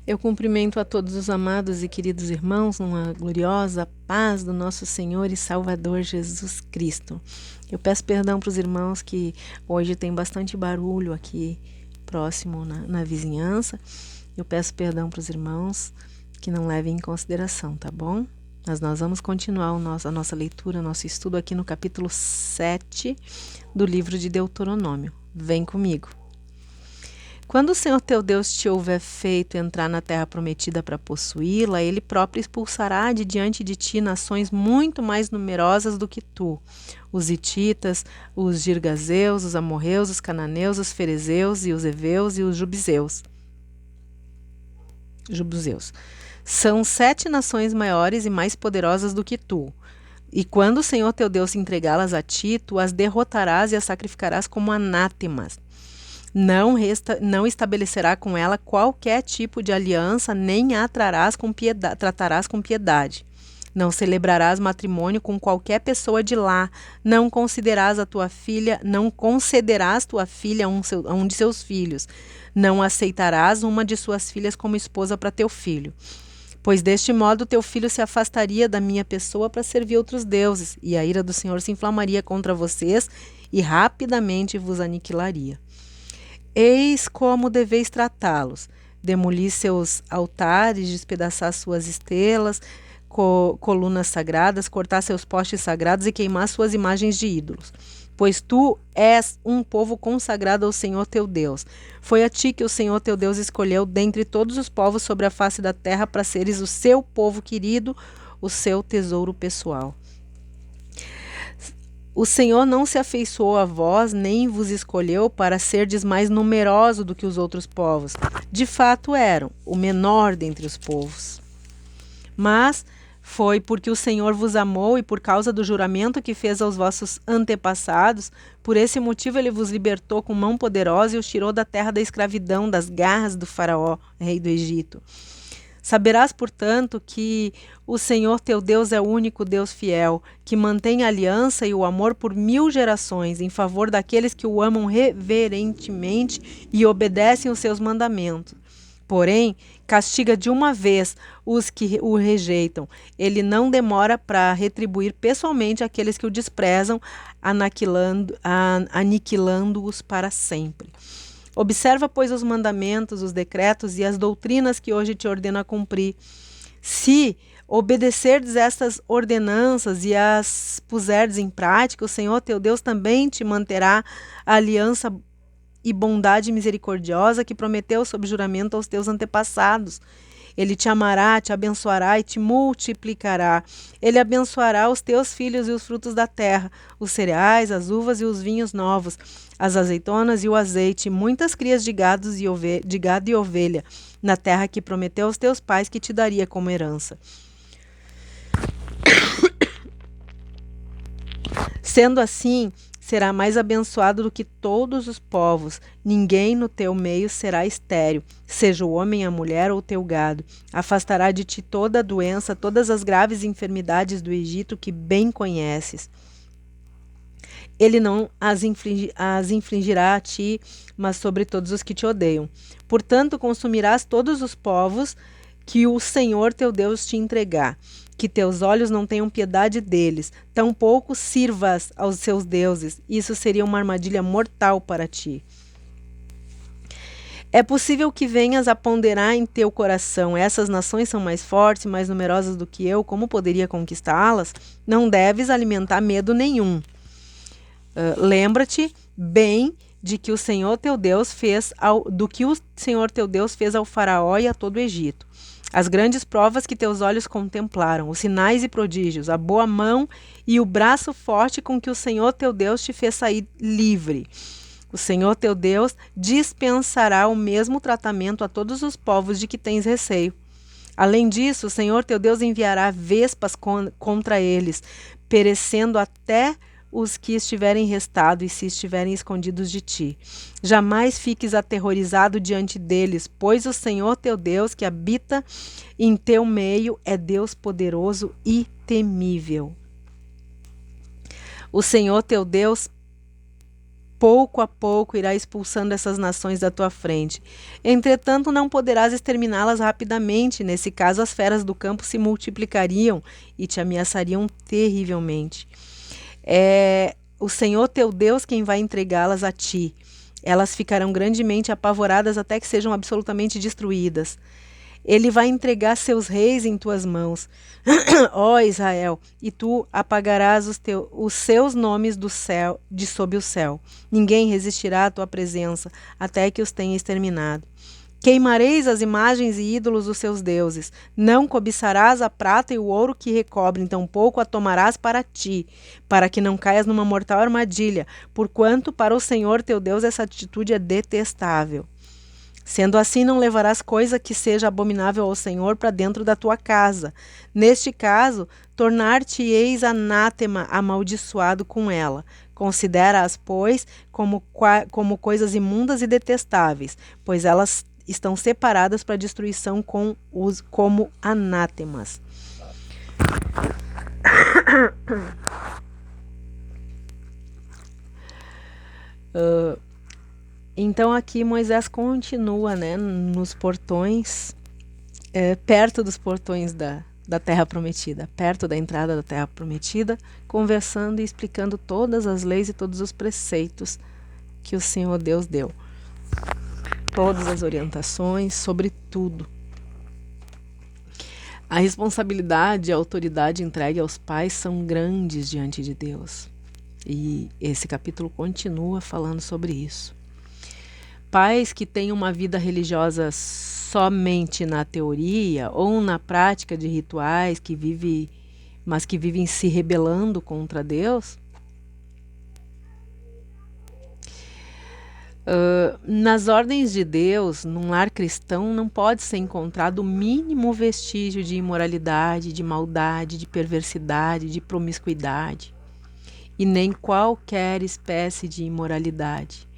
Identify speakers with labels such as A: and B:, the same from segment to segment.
A: Eu cumprimento a todos os amados e queridos irmãos numa gloriosa paz do nosso Senhor e Salvador Jesus Cristo. Eu peço perdão para os irmãos que hoje tem bastante barulho aqui próximo na vizinhança. Eu peço perdão para os irmãos que não levem em consideração, tá bom? Mas nós vamos continuar a nossa leitura, nosso estudo aqui no capítulo 7 do livro de Deuteronômio. Vem comigo. Quando o Senhor teu Deus te houver feito entrar na terra prometida para possuí-la, ele próprio expulsará de diante de ti nações muito mais numerosas do que tu: os hititas, os girgazeus, os amorreus, os cananeus, os ferezeus e os heveus e os jebuseus. São 7 nações maiores e mais poderosas do que tu. E quando o Senhor teu Deus entregá-las a ti, tu as derrotarás e as sacrificarás como anátemas. Não estabelecerá com ela qualquer tipo de aliança, nem a tratarás com piedade. Não celebrarás matrimônio com qualquer pessoa de lá. Não concederás tua filha a um de seus filhos. Não aceitarás uma de suas filhas como esposa para teu filho. Pois deste modo teu filho se afastaria da minha pessoa para servir outros deuses, e a ira do Senhor se inflamaria contra vocês e rapidamente vos aniquilaria. Eis como deveis tratá-los: demolir seus altares, despedaçar suas estelas, colunas sagradas, cortar seus postes sagrados e queimar suas imagens de ídolos. Pois tu és um povo consagrado ao Senhor teu Deus. Foi a ti que o Senhor teu Deus escolheu dentre todos os povos sobre a face da terra para seres o seu povo querido, o seu tesouro pessoal. O Senhor não se afeiçoou a vós, nem vos escolheu para serdes mais numeroso do que os outros povos. De fato eram o menor dentre os povos. Mas foi porque o Senhor vos amou e por causa do juramento que fez aos vossos antepassados, por esse motivo ele vos libertou com mão poderosa e os tirou da terra da escravidão, das garras do faraó, rei do Egito. Saberás, portanto, que o Senhor teu Deus é o único Deus fiel, que mantém a aliança e o amor por 1000 gerações, em favor daqueles que o amam reverentemente e obedecem os seus mandamentos. Porém, castiga de uma vez os que o rejeitam. Ele não demora para retribuir pessoalmente aqueles que o desprezam, aniquilando-os para sempre. Observa, pois, os mandamentos, os decretos e as doutrinas que hoje te ordeno a cumprir. Se obedecerdes estas ordenanças e as puserdes em prática, o Senhor teu Deus também te manterá a aliança e bondade misericordiosa que prometeu sob juramento aos teus antepassados. Ele te amará, te abençoará e te multiplicará. Ele abençoará os teus filhos e os frutos da terra, os cereais, as uvas e os vinhos novos, as azeitonas e o azeite, muitas crias de gado e ovelha, na terra que prometeu aos teus pais que te daria como herança. Sendo assim, será mais abençoado do que todos os povos. Ninguém no teu meio será estéril, seja o homem, a mulher ou teu gado. Afastará de ti toda a doença, todas as graves enfermidades do Egito que bem conheces. Ele não as infligirá a ti, mas sobre todos os que te odeiam. Portanto, consumirás todos os povos que o Senhor teu Deus te entregar. Que teus olhos não tenham piedade deles, tampouco sirvas aos seus deuses. Isso seria uma armadilha mortal para ti. É possível que venhas a ponderar em teu coração: essas nações são mais fortes e mais numerosas do que eu, como poderia conquistá-las? Não deves alimentar medo nenhum. Lembra-te bem de que o Senhor teu Deus fez ao faraó e a todo o Egito. As grandes provas que teus olhos contemplaram, os sinais e prodígios, a boa mão e o braço forte com que o Senhor teu Deus te fez sair livre. O Senhor teu Deus dispensará o mesmo tratamento a todos os povos de que tens receio. Além disso, o Senhor teu Deus enviará vespas contra eles, perecendo até os que estiverem restado e se estiverem escondidos de ti. Jamais fiques aterrorizado diante deles, pois o Senhor teu Deus, que habita em teu meio, é Deus poderoso e temível. O Senhor teu Deus pouco a pouco irá expulsando essas nações da tua frente. Entretanto, não poderás exterminá-las rapidamente. Nesse caso, as feras do campo se multiplicariam e te ameaçariam terrivelmente. É o Senhor teu Deus quem vai entregá-las a ti. Elas ficarão grandemente apavoradas até que sejam absolutamente destruídas. Ele vai entregar seus reis em tuas mãos, ó Israel, e tu apagarás os seus nomes do céu, de sob o céu. Ninguém resistirá à tua presença, até que os tenha exterminado. Queimareis as imagens e ídolos dos seus deuses. Não cobiçarás a prata e o ouro que recobrem, tampouco a tomarás para ti, para que não caias numa mortal armadilha, porquanto para o Senhor teu Deus essa atitude é detestável. Sendo assim, não levarás coisa que seja abominável ao Senhor para dentro da tua casa. Neste caso, tornar-te-eis anátema, amaldiçoado com ela. Considera-as, pois, como coisas imundas e detestáveis, pois elas estão separadas para destruição como anátemas. Então aqui Moisés continua, né, nos portões, perto dos portões da Terra Prometida, perto da entrada da Terra Prometida, conversando e explicando todas as leis e todos os preceitos que o Senhor Deus deu. Todas as orientações sobre tudo. A responsabilidade e a autoridade entregue aos pais são grandes diante de Deus. E esse capítulo continua falando sobre isso. Pais que têm uma vida religiosa somente na teoria ou na prática de rituais, mas que vivem se rebelando contra Deus, nas ordens de Deus, num lar cristão, não pode ser encontrado o mínimo vestígio de imoralidade, de maldade, de perversidade, de promiscuidade, e nem qualquer espécie de imoralidade.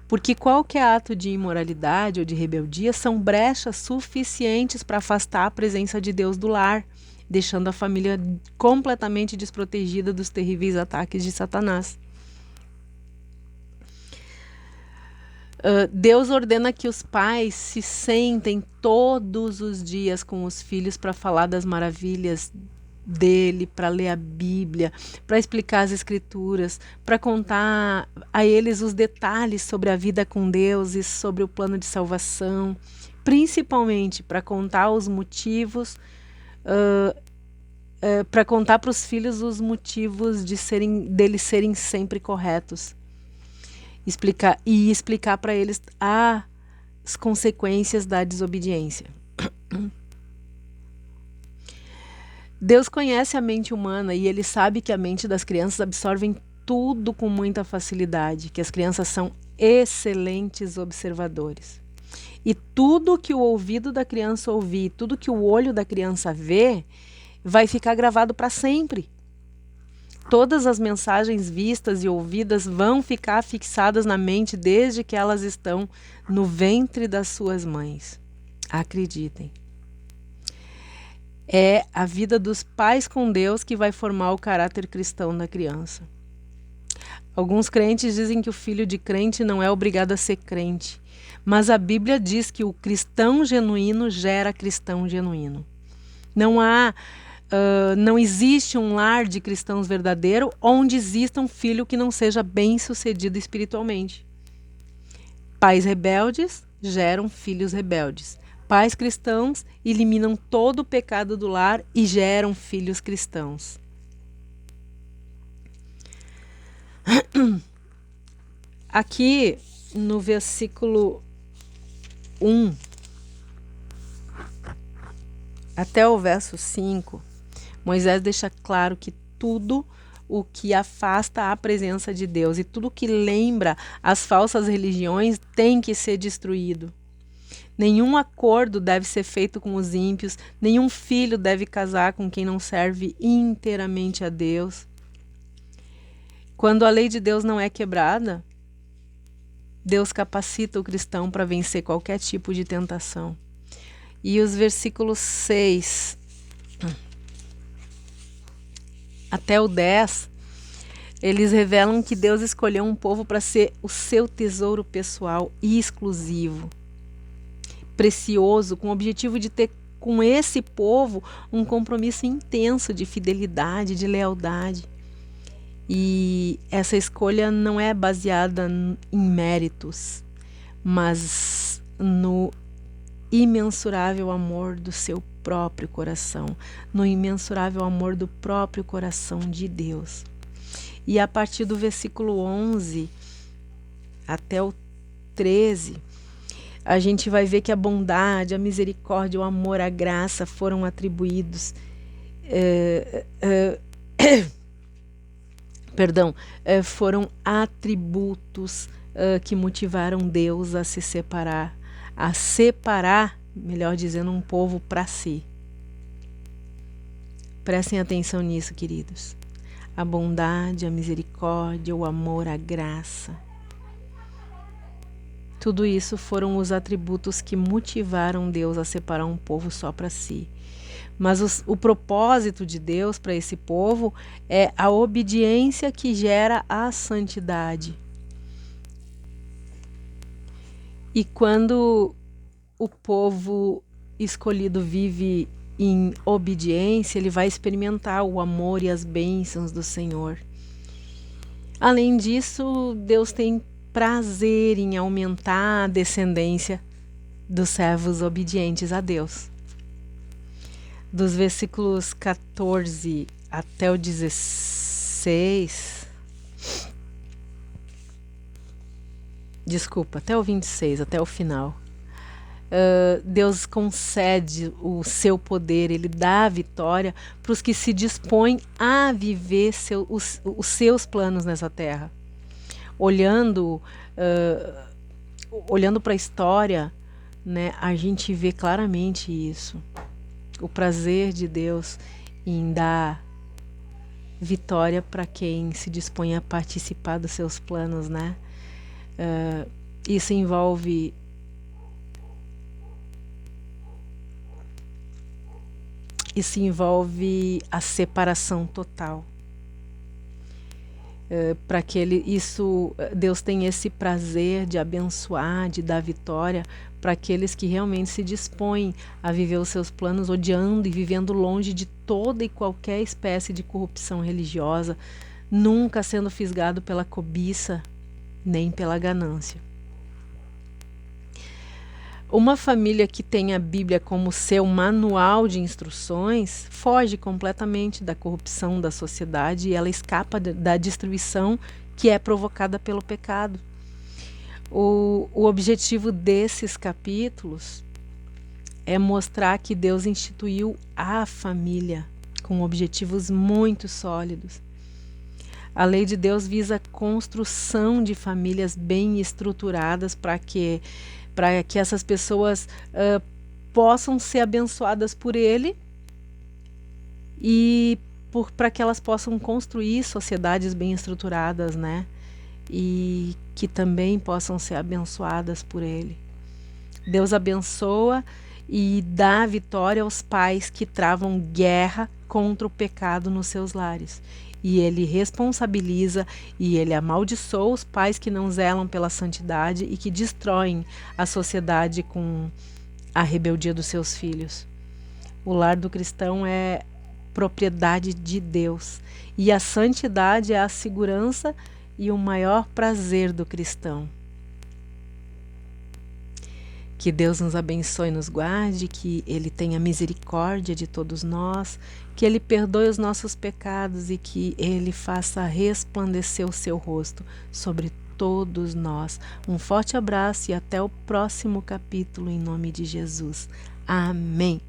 A: Porque qualquer ato de imoralidade ou de rebeldia são brechas suficientes para afastar a presença de Deus do lar, deixando a família completamente desprotegida dos terríveis ataques de Satanás. Deus ordena que os pais se sentem todos os dias com os filhos para falar das maravilhas dele, para ler a Bíblia, para explicar as Escrituras, para contar a eles os detalhes sobre a vida com Deus e sobre o plano de salvação, principalmente para contar os motivos, para contar para os filhos os motivos deles serem sempre corretos. Explicar para eles as consequências da desobediência. Deus conhece a mente humana e Ele sabe que a mente das crianças absorve tudo com muita facilidade, que as crianças são excelentes observadores. E tudo que o ouvido da criança ouvir, tudo que o olho da criança vê, vai ficar gravado para sempre. Todas as mensagens vistas e ouvidas vão ficar fixadas na mente desde que elas estão no ventre das suas mães. Acreditem. É a vida dos pais com Deus que vai formar o caráter cristão da criança. Alguns crentes dizem que o filho de crente não é obrigado a ser crente, mas a Bíblia diz que o cristão genuíno gera cristão genuíno. Não existe um lar de cristãos verdadeiro onde exista um filho que não seja bem-sucedido espiritualmente. Pais rebeldes geram filhos rebeldes. Pais cristãos eliminam todo o pecado do lar e geram filhos cristãos. Aqui no versículo 1 até o verso 5, Moisés deixa claro que tudo o que afasta a presença de Deus e tudo que lembra as falsas religiões tem que ser destruído. Nenhum acordo deve ser feito com os ímpios, nenhum filho deve casar com quem não serve inteiramente a Deus. Quando a lei de Deus não é quebrada, Deus capacita o cristão para vencer qualquer tipo de tentação. E os versículos 6 até o 10 Eles revelam que Deus escolheu um povo para ser o seu tesouro pessoal e exclusivo, precioso, com o objetivo de ter com esse povo um compromisso intenso de fidelidade, de lealdade. E essa escolha não é baseada em méritos, mas no imensurável amor do seu próprio coração, no imensurável amor do próprio coração de Deus. E a partir do versículo 11 até o 13, a gente vai ver que a bondade, a misericórdia, o amor, a graça foram atribuídos, foram atributos que motivaram Deus a se separar, melhor dizendo, um povo para si. Prestem atenção nisso, queridos. A bondade, a misericórdia, o amor, a graça. Tudo isso foram os atributos que motivaram Deus a separar um povo só para si. Mas o propósito de Deus para esse povo é a obediência que gera a santidade. E quando o povo escolhido vive em obediência, ele vai experimentar o amor e as bênçãos do Senhor. Além disso, Deus tem prazer em aumentar a descendência dos servos obedientes a Deus. Dos versículos 14 até o 16, até o 26, até o final, Deus concede o seu poder, Ele dá a vitória para os que se dispõem a viver os seus planos nessa terra. Olhando para a história, né, a gente vê claramente isso. O prazer de Deus em dar vitória para quem se dispõe a participar dos seus planos, né? Isso envolve a separação total. Deus tem esse prazer de abençoar, de dar vitória para aqueles que realmente se dispõem a viver os seus planos, odiando e vivendo longe de toda e qualquer espécie de corrupção religiosa, nunca sendo fisgado pela cobiça nem pela ganância. Uma família que tem a Bíblia como seu manual de instruções foge completamente da corrupção da sociedade e ela escapa da destruição que é provocada pelo pecado. O objetivo desses capítulos é mostrar que Deus instituiu a família com objetivos muito sólidos. A lei de Deus visa a construção de famílias bem estruturadas para que essas pessoas possam ser abençoadas por Ele e para que elas possam construir sociedades bem estruturadas, né? E que também possam ser abençoadas por Ele. Deus abençoa e dá vitória aos pais que travam guerra contra o pecado nos seus lares. E Ele responsabiliza e Ele amaldiçoa os pais que não zelam pela santidade e que destroem a sociedade com a rebeldia dos seus filhos. O lar do cristão é propriedade de Deus e a santidade é a segurança e o maior prazer do cristão. Que Deus nos abençoe e nos guarde, que Ele tenha misericórdia de todos nós, que Ele perdoe os nossos pecados e que Ele faça resplandecer o seu rosto sobre todos nós. Um forte abraço e até o próximo capítulo, em nome de Jesus. Amém.